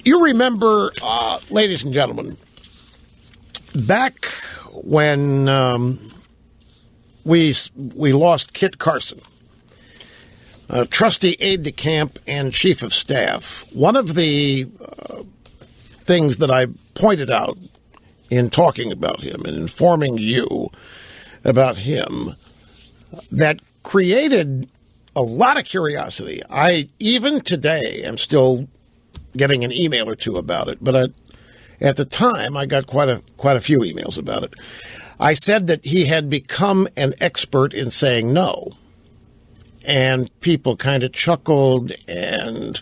You remember, ladies and gentlemen, back when we lost Kit Carson, trusty aide-de-camp and chief of staff, one of the things that I pointed out in talking about him and informing you about him that created a lot of curiosity. I, even today, am still getting an email or two about it, but at the time, I got quite a few emails about it. I said that he had become an expert in saying no, and people kind of chuckled, and,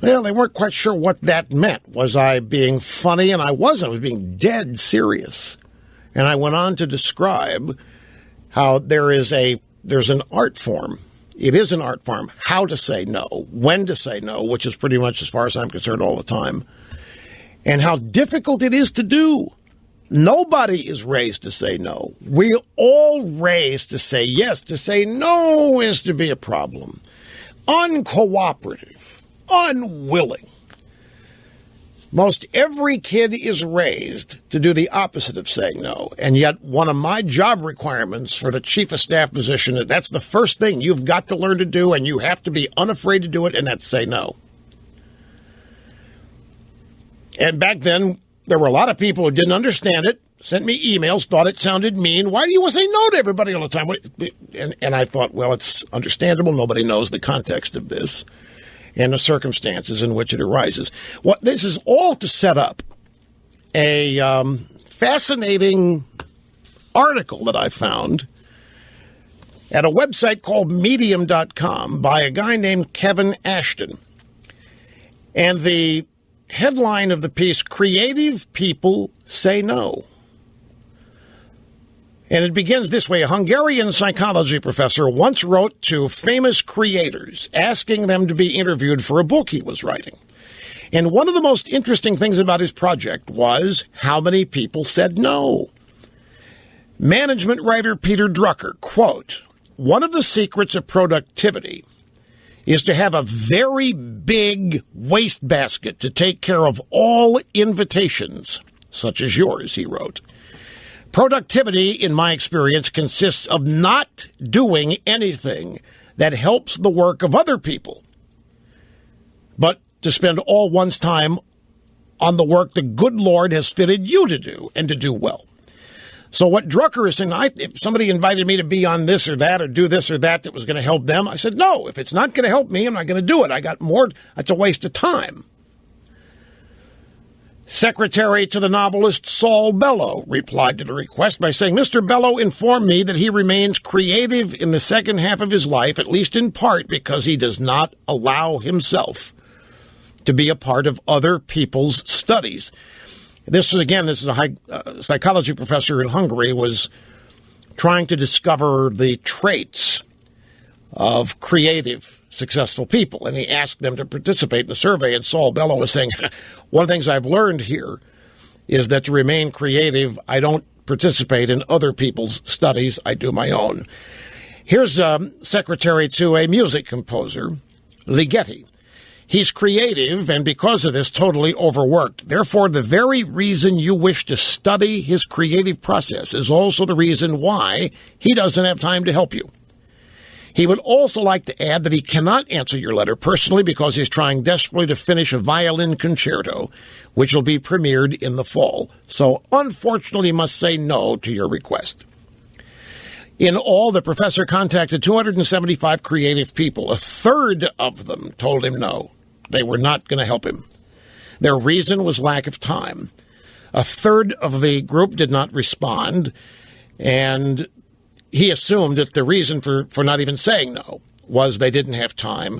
well, they weren't quite sure what that meant. Was I being funny? And I wasn't. I was being dead serious. And I went on to describe how there's an art form. It is an art form, how to say no, when to say no, which is pretty much, as far as I'm concerned, all the time, and how difficult it is to do. Nobody is raised to say no. We're all raised to say yes. To say no is to be a problem. Uncooperative, unwilling. Most every kid is raised to do the opposite of saying no. And yet one of my job requirements for the chief of staff position is that's the first thing you've got to learn to do, and you have to be unafraid to do it, and that's say no. And back then, there were a lot of people who didn't understand it, sent me emails, thought it sounded mean. Why do you want to say no to everybody all the time? And I thought, well, it's understandable. Nobody knows the context of this and the circumstances in which it arises. Well, this is all to set up a fascinating article that I found at a website called Medium.com by a guy named Kevin Ashton. And the headline of the piece, Creative People Say No. And it begins this way. A Hungarian psychology professor once wrote to famous creators, asking them to be interviewed for a book he was writing. And one of the most interesting things about his project was how many people said no. Management writer Peter Drucker, quote, "One of the secrets of productivity is to have a very big wastebasket to take care of all invitations, such as yours," he wrote. "Productivity, in my experience, consists of not doing anything that helps the work of other people, but to spend all one's time on the work the good Lord has fitted you to do, and to do well." So what Drucker is saying, if somebody invited me to be on this or that or do this or that was going to help them, I said, no, if it's not going to help me, I'm not going to do it. I got more, it's a waste of time. Secretary to the novelist Saul Bellow replied to the request by saying, "Mr. Bellow informed me that he remains creative in the second half of his life, at least in part because he does not allow himself to be a part of other people's studies." This is a high psychology professor in Hungary, was trying to discover the traits of creative, successful people, and he asked them to participate in the survey, and Saul Bellow was saying, one of the things I've learned here is that to remain creative, I don't participate in other people's studies, I do my own. Here's secretary to a music composer, Ligeti. "He's creative, and because of this, totally overworked. Therefore, the very reason you wish to study his creative process is also the reason why he doesn't have time to help you. He would also like to add that he cannot answer your letter personally because he's trying desperately to finish a violin concerto, which will be premiered in the fall. So, unfortunately, must say no to your request." In all, the professor contacted 275 creative people. A third of them told him no. They were not going to help him. Their reason was lack of time. A third of the group did not respond, and he assumed that the reason for not even saying no was they didn't have time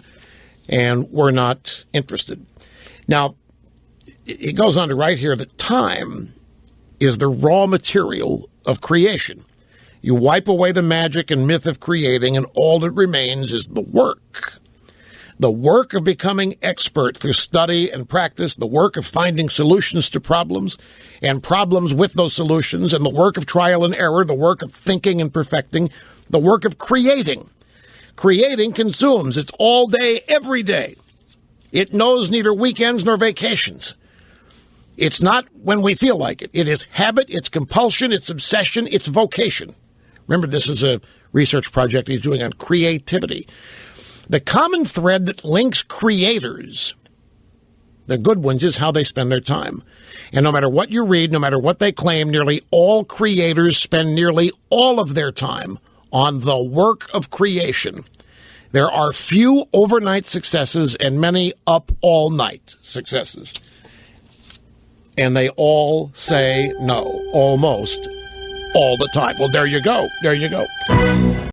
and were not interested. Now, it goes on to write here that time is the raw material of creation. You wipe away the magic and myth of creating, and all that remains is the work. The work of becoming expert through study and practice, the work of finding solutions to problems and problems with those solutions, and the work of trial and error, the work of thinking and perfecting, the work of creating. Creating consumes. It's all day, every day. It knows neither weekends nor vacations. It's not when we feel like it. It is habit, it's compulsion, it's obsession, it's vocation. Remember, this is a research project he's doing on creativity. The common thread that links creators, the good ones, is how they spend their time. And no matter what you read, no matter what they claim, nearly all creators spend nearly all of their time on the work of creation. There are few overnight successes and many up all night successes. And they all say no, almost all the time. Well, there you go. There you go.